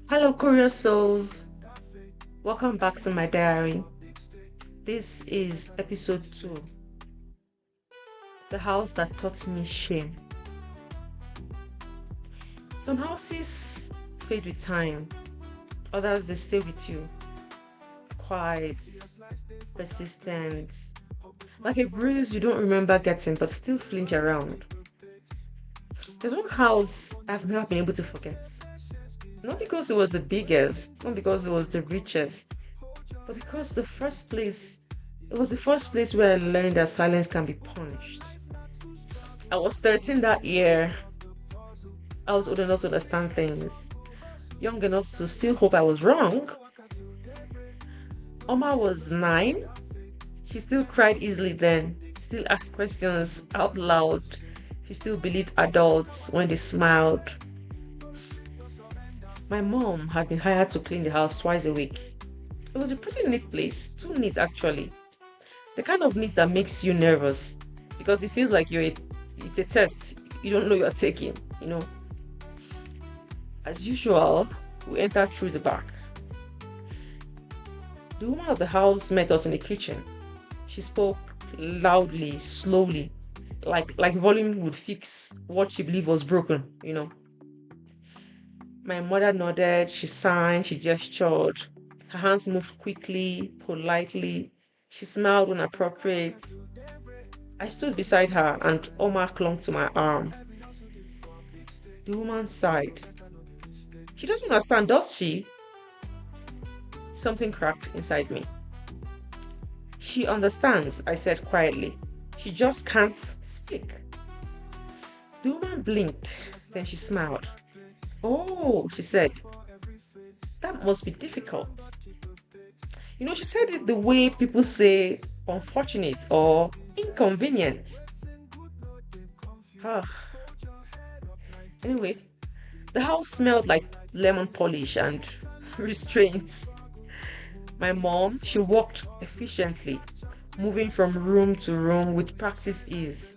Hello, curious souls. Welcome back to my diary. This is episode 2, the house that taught me shame. Some houses fade with time, others they stay with you. Quiet, persistent, like a bruise you don't remember getting but still flinch around. There's one house I've never been able to forget. Not because it was the biggest, not because it was the richest, but because it was the first place where I learned that silence can be punished. I was 13 that year. I was old enough to understand things, young enough to still hope I was wrong. Oma was 9. She still cried easily then, still asked questions out loud. She still believed adults when they smiled. My mom had been hired to clean the house twice a week. It was a pretty neat place, too neat actually. The kind of neat that makes you nervous because it feels like it's a test you don't know you're taking, you know. As usual, we entered through the back. The woman of the house met us in the kitchen. She spoke loudly, slowly, like volume would fix what she believed was broken. My mother nodded, she signed, she gestured. Her hands moved quickly, politely. She smiled when appropriate. I stood beside her and Oma clung to my arm. The woman sighed. She doesn't understand, does she? Something cracked inside me. She understands, I said quietly. She just can't speak. The woman blinked, then she smiled. Oh, she said, that must be difficult. She said it the way people say unfortunate or inconvenient. Ah. Anyway, the house smelled like lemon polish and restraint. My mom, she worked efficiently, moving from room to room with practiced ease.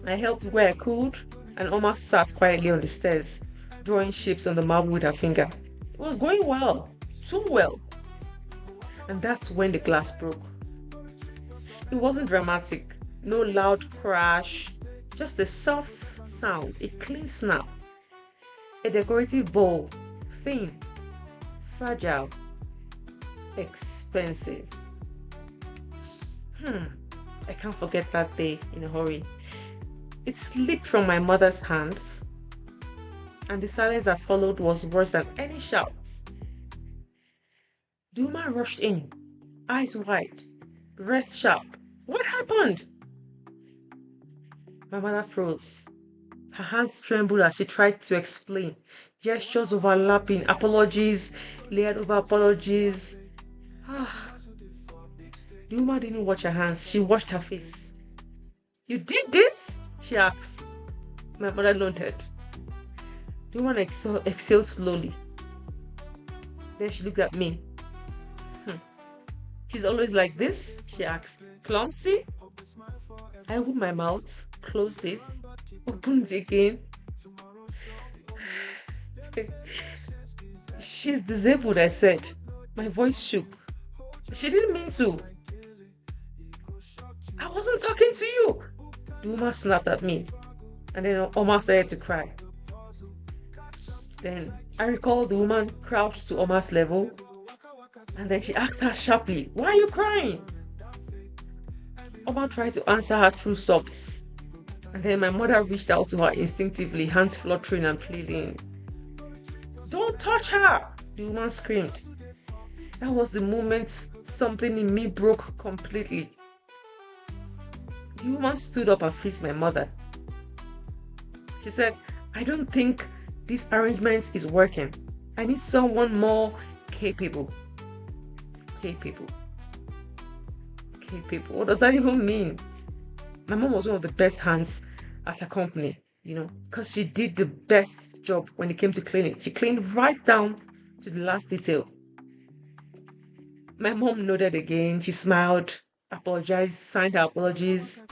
I helped where I could and almost sat quietly on the stairs, drawing shapes on the marble with her finger. It was going well, too well. And that's when the glass broke. It wasn't dramatic, no loud crash, just a soft sound, a clean snap. A decorative bowl, thin, fragile, expensive. I can't forget that day in a hurry. It slipped from my mother's hands, and the silence that followed was worse than any shout. The woman rushed in, eyes wide, breath sharp. What happened? My mother froze. Her hands trembled as she tried to explain. Gestures overlapping, apologies, layered over apologies. Ah, the woman didn't watch her hands, she watched her face. You did this? She asked. My mother nodded. The woman exhaled slowly. Then she looked at me. She's always like this? She asked. Clumsy? I opened my mouth, closed it, opened it again. She's disabled, I said. My voice shook. She didn't mean to. I wasn't talking to you. The woman snapped at me and then Oma started to cry. Then I recall the woman crouched to Oma's level and then she asked her sharply, why are you crying? Oma tried to answer her through sobs. And then my mother reached out to her instinctively, hands fluttering and pleading. Don't touch her! The woman screamed. That was the moment something in me broke completely. The woman stood up and faced my mother. She said, I don't think this arrangement is working. I need someone more capable. Capable. What does that even mean? My mom was one of the best hands at her company, because she did the best job when it came to cleaning. She cleaned right down to the last detail. My mom nodded again. She smiled, apologized, signed her apologies.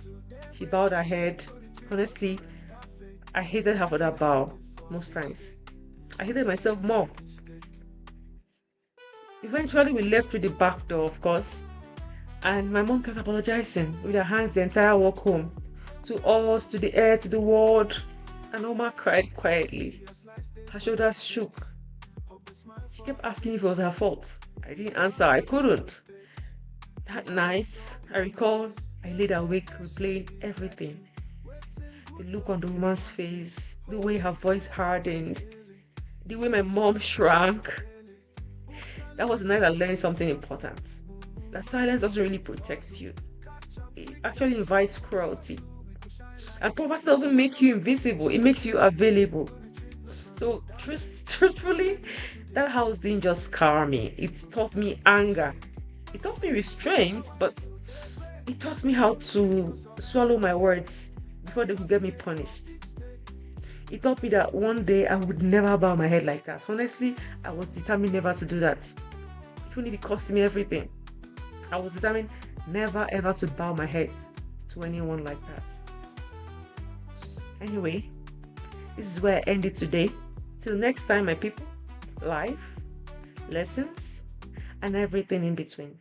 She bowed her head. Honestly, I hated her for that bow most times. I hated myself more. Eventually, we left through the back door, of course, and my mom kept apologizing with her hands the entire walk home. To us, to the air, to the world. And Oma cried quietly. Her shoulders shook. She kept asking if it was her fault. I didn't answer. I couldn't. That night, I recall I laid awake replaying everything. The look on the woman's face, the way her voice hardened, the way my mom shrank. That was the night I learned something important. That silence doesn't really protect you. It actually invites cruelty. And poverty doesn't make you invisible, it makes you available. So, truthfully, that house didn't just scar me, it taught me anger. It taught me restraint, but it taught me how to swallow my words before they could get me punished. It taught me that one day I would never bow my head like that. Honestly, I was determined never to do that. Even if it cost me everything, I was determined never ever to bow my head to anyone like that. Anyway, this is where I end it today. Till next time, my people, life, lessons, and everything in between.